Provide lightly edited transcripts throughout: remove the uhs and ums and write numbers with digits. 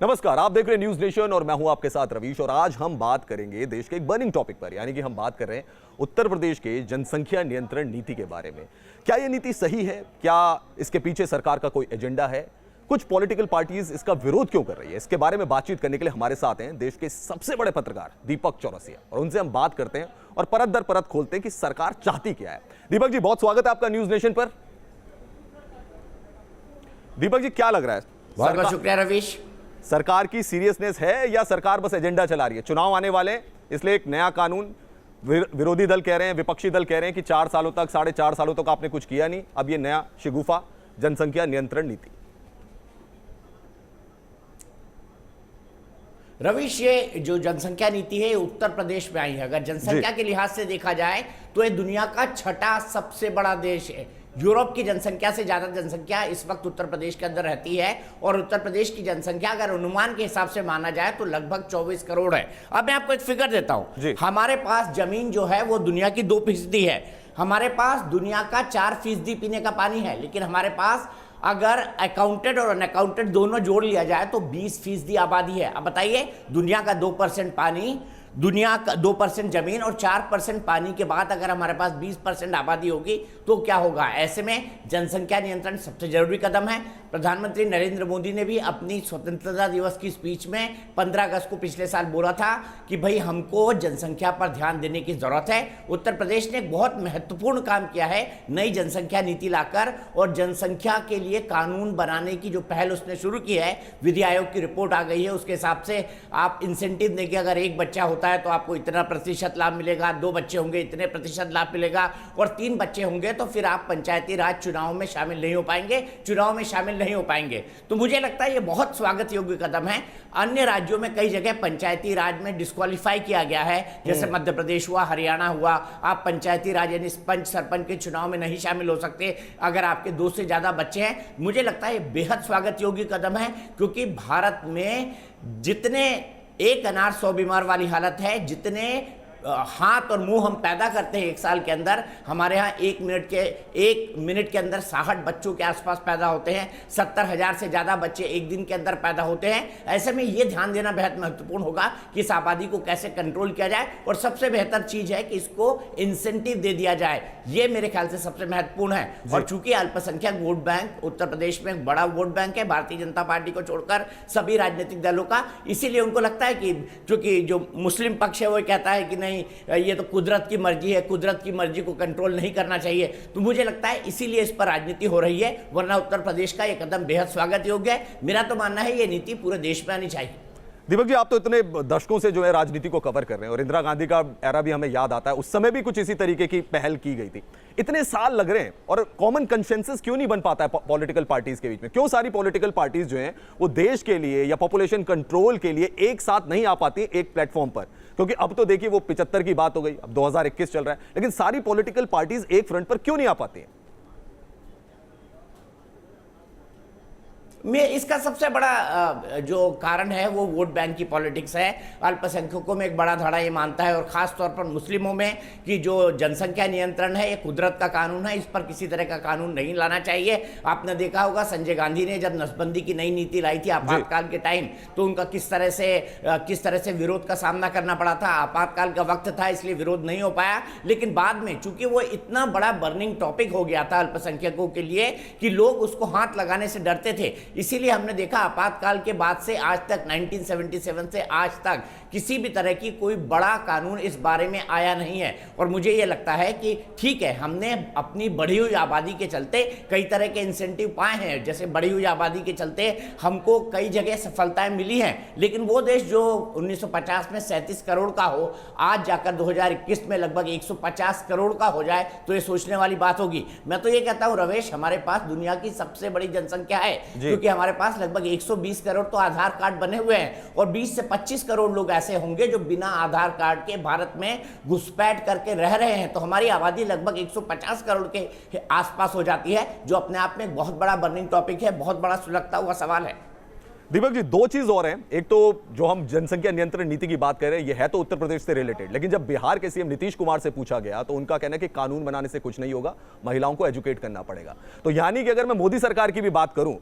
नमस्कार, आप देख रहे हैं न्यूज नेशन और मैं हूं आपके साथ रवीश। और आज हम बात करेंगे देश के एक बर्निंग टॉपिक पर, यानी कि हम बात कर रहे हैं उत्तर प्रदेश के जनसंख्या नियंत्रण नीति के बारे में। क्या यह नीति सही है? क्या इसके पीछे सरकार का कोई एजेंडा है? कुछ पॉलिटिकल पार्टीज इसका विरोध क्यों कर रही है? इसके बारे में बातचीत करने के लिए हमारे साथ हैं देश के सबसे बड़े पत्रकार दीपक चौरसिया, और उनसे हम बात करते हैं और परत दर परत खोलते हैं कि सरकार चाहती क्या है। दीपक जी, बहुत स्वागत है आपका न्यूज नेशन पर। दीपक जी, क्या लग रहा है? बहुत बहुत शुक्रिया रवीश। सरकार की सीरियसनेस है या सरकार बस एजेंडा चला रही है? चुनाव आने वाले हैं, इसलिए एक नया कानून, विरोधी दल कह रहे हैं, विपक्षी दल कह रहे हैं कि 4 सालों तक, 4.5 सालों तक आपने कुछ किया नहीं, अब ये नया शिगुफा जनसंख्या नियंत्रण नीति। रवीश, ये जो जनसंख्या नीति है उत्तर प्रदेश में आई है। अगर जनसंख्या के लिहाज से देखा जाए तो ये दुनिया का 6ठा सबसे बड़ा देश है। यूरोप की जनसंख्या से ज्यादा जनसंख्या इस वक्त उत्तर प्रदेश के अंदर रहती है, और उत्तर प्रदेश की जनसंख्या अगर अनुमान के हिसाब से माना जाए तो लगभग 24 करोड़ है। अब मैं आपको एक फिगर देता हूं। हमारे पास जमीन जो है वो दुनिया की 2% है, हमारे पास दुनिया का 4% पीने का पानी है, लेकिन हमारे पास अगर अकाउंटेड और अनअकाउंटेड दोनों जोड़ लिया जाए तो 20% आबादी है। अब बताइए, दुनिया का 2% पानी, दुनिया का 2% जमीन और 4% पानी के बाद अगर हमारे पास 20% आबादी होगी तो क्या होगा? ऐसे में जनसंख्या नियंत्रण सबसे जरूरी कदम है। प्रधानमंत्री नरेंद्र मोदी ने भी अपनी स्वतंत्रता दिवस की स्पीच में 15 अगस्त को पिछले साल बोला था कि भाई हमको जनसंख्या पर ध्यान देने की जरूरत है। उत्तर प्रदेश ने एक बहुत महत्वपूर्ण काम किया है नई जनसंख्या नीति लाकर, और जनसंख्या के लिए कानून बनाने की जो पहल उसने शुरू की है, विधि आयोग की रिपोर्ट आ गई है, उसके हिसाब से आप इंसेंटिव देंगे। अगर एक बच्चा होता है तो आपको इतना प्रतिशत लाभ मिलेगा, 2 बच्चे होंगे इतने प्रतिशत लाभ मिलेगा, और 3 बच्चे होंगे तो फिर आप पंचायती राज चुनाव में शामिल नहीं हो पाएंगे, चुनाव में शामिल नहीं हो पाएंगे। तो मुझे लगता है ये बहुत स्वागत योग्य कदम है। अन्य राज्यों में कई जगह पंचायती राज में डिस्क्वालीफाई किया गया है, जैसे मध्य प्रदेश हुआ, हरियाणा हुआ। आप पंचायती राज यानी पंच सरपंच के चुनाव में नहीं शामिल हो सकते अगर आपके 2 से ज्यादा बच्चे हैं। मुझे लगता है ये बेहद स्वागत योग्य कदम है, क्योंकि भारत में जितने एक अनार 100 बीमार वाली हालत है, जितने हाथ और मुंह हम पैदा करते हैं एक साल के अंदर, हमारे यहाँ 1 मिनट के अंदर 60 बच्चों के आसपास पैदा होते हैं। 70,000 से ज़्यादा बच्चे एक दिन के अंदर पैदा होते हैं। ऐसे में ये ध्यान देना बेहद महत्वपूर्ण होगा कि इस आबादी को कैसे कंट्रोल किया जाए, और सबसे बेहतर चीज़ है कि इसको इंसेंटिव दे दिया जाए। ये मेरे ख्याल से सबसे महत्वपूर्ण है। और चूंकि अल्पसंख्यक वोट बैंक उत्तर प्रदेश में एक बड़ा वोट बैंक है, भारतीय जनता पार्टी को छोड़कर सभी राजनीतिक दलों का, इसीलिए उनको लगता है कि चूंकि जो मुस्लिम पक्ष है वो कहता है कि नहीं, ये तो कुदरत की मर्जी है, कुदरत की मर्जी को कंट्रोल नहीं करना चाहिए। तो मुझे लगता है इसीलिए इस पर राजनीति हो रही है, वरना उत्तर प्रदेश का यह कदम बेहद स्वागत योग्य है। मेरा तो मानना है ये नीति पूरे देश में आनी चाहिए। दीपक जी, आप तो इतने दशकों से जो है राजनीति को कवर कर रहे हैं, और इंदिरा गांधी का एरा भी हमें याद आता है, उस समय भी कुछ इसी तरीके की पहल की गई थी। इतने साल लग रहे हैं और कॉमन कंसेंसस क्यों नहीं बन पाता है पॉलिटिकल पार्टीज के बीच में? क्यों सारी पॉलिटिकल पार्टीज जो हैं वो देश के लिए या पॉपुलेशन कंट्रोल के लिए एक साथ नहीं आ पाती एक प्लेटफॉर्म पर? क्योंकि अब तो देखिए वो 75 की बात हो गई, अब 2021 चल रहा है, लेकिन सारी पॉलिटिकल पार्टीज एक फ्रंट पर क्यों नहीं आ पाती हैं? में इसका सबसे बड़ा जो कारण है वो वोट बैंक की पॉलिटिक्स है। अल्पसंख्यकों में एक बड़ा धड़ा ये मानता है, और खास तौर पर मुस्लिमों में, कि जो जनसंख्या नियंत्रण है ये कुदरत का कानून है, इस पर किसी तरह का कानून नहीं लाना चाहिए। आपने देखा होगा संजय गांधी ने जब नसबंदी की नई नीति लाई थी आपातकाल के टाइम, तो उनका किस तरह से विरोध का सामना करना पड़ा था। आपातकाल का वक्त था इसलिए विरोध नहीं हो पाया, लेकिन बाद में चूंकि वो इतना बड़ा बर्निंग टॉपिक हो गया था अल्पसंख्यकों के लिए कि लोग उसको हाथ लगाने से डरते थे, इसीलिए हमने देखा आपातकाल के बाद से आज तक, 1977 से आज तक किसी भी तरह की कोई बड़ा कानून इस बारे में आया नहीं है। और मुझे ये लगता है कि ठीक है, हमने अपनी बढ़ी हुई आबादी के चलते कई तरह के इंसेंटिव पाए हैं, जैसे बढ़ी हुई आबादी के चलते हमको कई जगह सफलताएं मिली हैं, लेकिन वो देश जो 1950 में 37 करोड़ का हो, आज जाकर 2021 में लगभग 150 करोड़ का हो जाए तो ये सोचने वाली बात होगी। मैं तो ये कहता हूँ रवेश, हमारे पास दुनिया की सबसे बड़ी जनसंख्या है, क्योंकि हमारे पास लगभग 120 करोड़ तो आधार कार्ड बने हुए हैं, और 20 से 25 करोड़ लोग ऐसे होंगे जो बिना आधार कार्ड के भारत में घुसपैठ करके रह रहे हैं। तो हमारी आबादी लगभग 150 करोड़ के आसपास हो जाती है, जो अपने आप में एक बहुत बड़ा बर्निंग टॉपिक है, बहुत बड़ा सुलगता हुआ सवाल है। दीपक जी, 2 चीज और हैं। एक तो जो हम जनसंख्या नियंत्रण नीति की बात कर रहे हैं, ये है तो उत्तर प्रदेश से रिलेटेड, लेकिन जब बिहार के सीएम नीतीश कुमार से पूछा गया तो उनका कहना है कि कानून बनाने से कुछ नहीं होगा, महिलाओं को एजुकेट करना पड़ेगा। तो यानी कि अगर मैं मोदी सरकार की भी बात करूं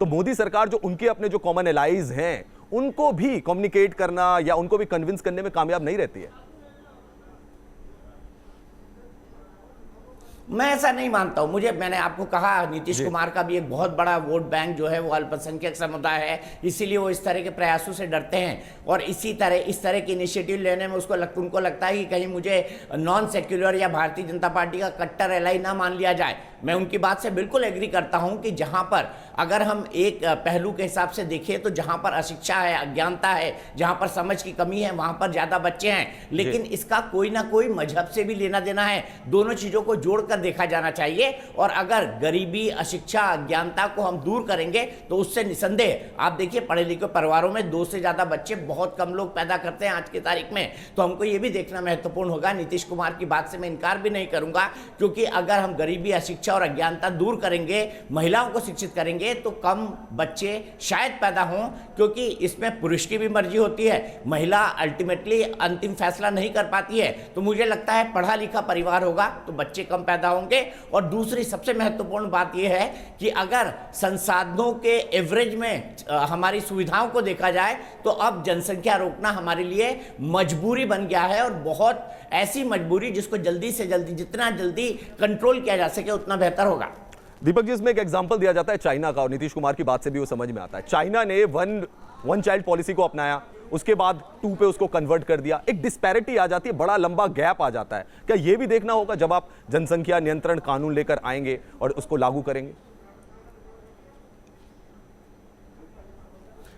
तो मोदी सरकार जो उनके अपने जो कॉमन एलाइज हैं उनको भी कम्युनिकेट करना या उनको भी कन्विंस करने में कामयाब नहीं रहती है? मैं ऐसा नहीं मानता हूं। मैंने आपको कहा नीतीश कुमार का भी एक बहुत बड़ा वोट बैंक जो है वो अल्पसंख्यक समुदाय है, इसीलिए वो इस तरह के प्रयासों से डरते हैं और इस तरह के इनिशिएटिव लेने में उनको लगता है कि कहीं मुझे नॉन सेक्युलर या भारतीय जनता पार्टी का कट्टर एलाई ना मान लिया जाए। मैं उनकी बात से बिल्कुल एग्री करता हूं कि जहां पर अगर हम एक पहलू के हिसाब से देखें तो जहां पर अशिक्षा है, अज्ञानता है, जहां पर समझ की कमी है, वहां पर ज्यादा बच्चे हैं, लेकिन इसका कोई ना कोई मजहब से भी लेना देना है। दोनों चीजों को जोड़कर देखा जाना चाहिए और अगर गरीबी, अशिक्षा, अज्ञानता को हम दूर करेंगे तो उससे निसंदेह आप देखिए पढ़े लिखे परिवारों में 2 से ज्यादा बच्चे बहुत कम लोग पैदा करते हैं आज की तारीख में। तो हमको ये भी देखना महत्वपूर्ण होगा। नीतीश कुमार की बात से मैं इनकार भी नहीं करूंगा, क्योंकि अगर हम गरीबी, अशिक्षा और अज्ञानता दूर करेंगे, महिलाओं को शिक्षित करेंगे तो कम बच्चे शायद पैदा हों, क्योंकि इसमें पुरुष की भी मर्जी होती है, महिला अल्टीमेटली अंतिम फैसला नहीं कर पाती है। तो मुझे लगता है पढ़ा लिखा परिवार होगा तो बच्चे कम पैदा होंगे। और दूसरी सबसे महत्वपूर्ण बात यह है कि अगर संसाधनों के एवरेज में हमारी सुविधाओं को देखा जाए तो अब जनसंख्या रोकना हमारे लिए मजबूरी बन गया है, और बहुत ऐसी मजबूरी जिसको जल्दी से जल्दी, जितना जल्दी कंट्रोल किया जा सके उतना बेहतर होगा। दीपक जी, इसमें एक एग्जांपल दिया जाता है चाइना का, और नीतीश कुमार की बात से भी वो समझ में आता है। चाइना ने वन चाइल्ड पॉलिसी को अपनाया, उसके बाद 2 पे उसको कन्वर्ट कर दिया, एक डिस्पैरिटी आ जाती है, बड़ा लंबा गैप आ जाता है। क्या ये भी देखना होगा जब आप जनसंख्या नियंत्रण कानून लेकर आएंगे और उसको लागू करेंगे?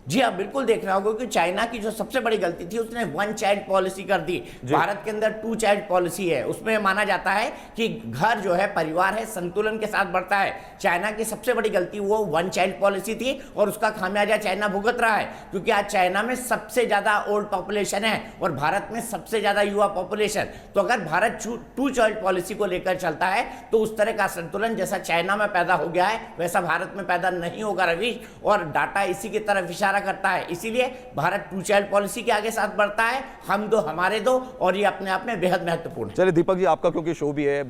जी हाँ, बिल्कुल देखना होगा कि चाइना की जो सबसे बड़ी गलती थी उसने 1 चाइल्ड पॉलिसी कर दी। भारत के अंदर 2 चाइल्ड पॉलिसी है। उसमें माना जाता है कि घर जो है, परिवार है, संतुलन के साथ बढ़ता है। चाइना की सबसे बड़ी गलती वो 1 चाइल्ड पॉलिसी थी और उसका खामियाजा चाइना भुगत रहा है, क्योंकि आज चाइना में सबसे ज्यादा ओल्ड पॉपुलेशन है और भारत में सबसे ज्यादा युवा पॉपुलेशन। तो अगर भारत 2 चाइल्ड पॉलिसी को लेकर चलता है तो उस तरह का संतुलन जैसा चाइना में पैदा हो गया है वैसा भारत में पैदा नहीं होगा रवीश, और डाटा इसी की तरफ इशारा करता है। इसीलिए भारत 2 चाइल्ड पॉलिसी के आगे साथ बढ़ता है, हम दो हमारे दो, और ये अपने आप में बेहद महत्वपूर्ण है। चलिए दीपक जी, आपका क्योंकि शो भी है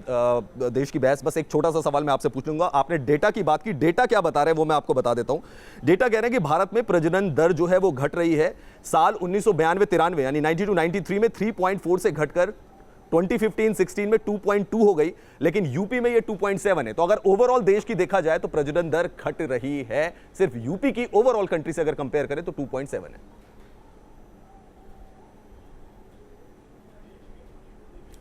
देश की बहस, बस एक छोटा सा सवाल मैं आपसे पूछ लूंगा। आपने डेटा की बात की, डेटा क्या बता रहे हैं वो मैं आपको बता देता हूं। डेटा कह रहे हैं कि भारत में प्रजनन दर जो है वो घट रही है। साल 1992-93 यानी 92-93 में 3.4 से घटकर 2015-16 में 2.2 हो गई, लेकिन यूपी में ये 2.7 है। तो अगर ओवरऑल देश की देखा जाए तो प्रजनन दर घट रही है, सिर्फ यूपी की ओवरऑल कंट्री से अगर कंपेयर करें तो 2.7 है।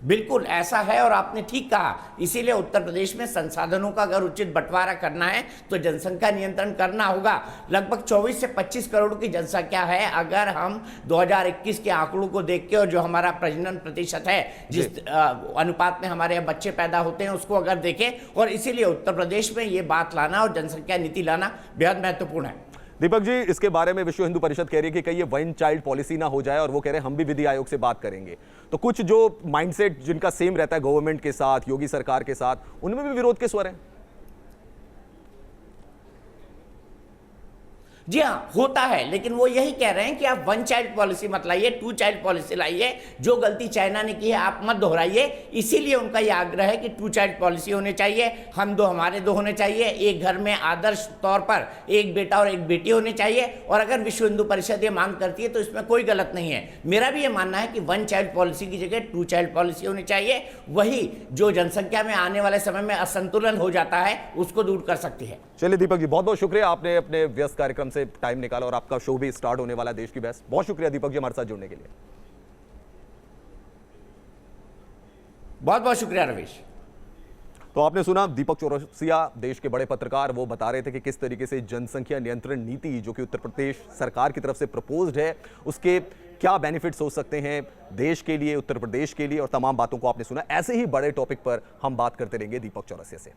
बिल्कुल ऐसा है और आपने ठीक कहा। इसीलिए उत्तर प्रदेश में संसाधनों का अगर उचित बंटवारा करना है तो जनसंख्या नियंत्रण करना होगा। लगभग 24 से 25 करोड़ की जनसंख्या है। अगर हम 2021 के आंकड़ों को देख के और जो हमारा प्रजनन प्रतिशत है, जिस अनुपात में हमारे यहाँ बच्चे पैदा होते हैं, उसको अगर देखें, और इसीलिए उत्तर प्रदेश में ये बात लाना और जनसंख्या नीति लाना बेहद महत्वपूर्ण है। दीपक जी, इसके बारे में विश्व हिंदू परिषद कह रही है कि कहीं ये 1 चाइल्ड पॉलिसी ना हो जाए, और वो कह रहे हैं हम भी विधि आयोग से बात करेंगे। तो कुछ जो माइंडसेट जिनका सेम रहता है गवर्नमेंट के साथ, योगी सरकार के साथ, उनमें भी विरोध के स्वर हैं। जी हाँ, होता है, लेकिन वो यही कह रहे हैं कि आप 1 चाइल्ड पॉलिसी मत लाइए, 2 चाइल्ड पॉलिसी लाइए। जो गलती चाइना ने की है आप मत दोहराइए। इसीलिए उनका यह आग्रह है कि 2 चाइल्ड पॉलिसी होनी चाहिए, हम दो हमारे दो होने चाहिए, एक घर में आदर्श तौर पर एक बेटा और एक बेटी होनी चाहिए। और अगर विश्व हिंदू परिषद ये मांग करती है तो इसमें कोई गलत नहीं है। मेरा भी ये मानना है कि 1 चाइल्ड पॉलिसी की जगह 2 चाइल्ड पॉलिसी होनी चाहिए। वही जो जनसंख्या में आने वाले समय में असंतुलन हो जाता है उसको दूर कर सकती है। चलिए दीपक जी, बहुत बहुत शुक्रिया, आपने अपने व्यस्त कार्यक्रम से टाइम निकाला और आपका शो भी स्टार्ट होने वाला देश की बहस। बहुत शुक्रिया दीपक जी हमारे साथ जुड़ने के लिए। बहुत बहुत शुक्रिया रवीश। तो आपने सुना दीपक चौरसिया, देश के बड़े पत्रकार, वो बता रहे थे कि किस तरीके से जनसंख्या नियंत्रण नीति जो कि उत्तर प्रदेश सरकार की तरफ से प्रपोज्ड है, उसके क्या बेनिफिट्स हो सकते हैं देश के लिए, उत्तर प्रदेश के लिए, और तमाम बातों को आपने सुना। ऐसे ही बड़े टॉपिक पर हम बात करते रहेंगे दीपक चौरसिया से।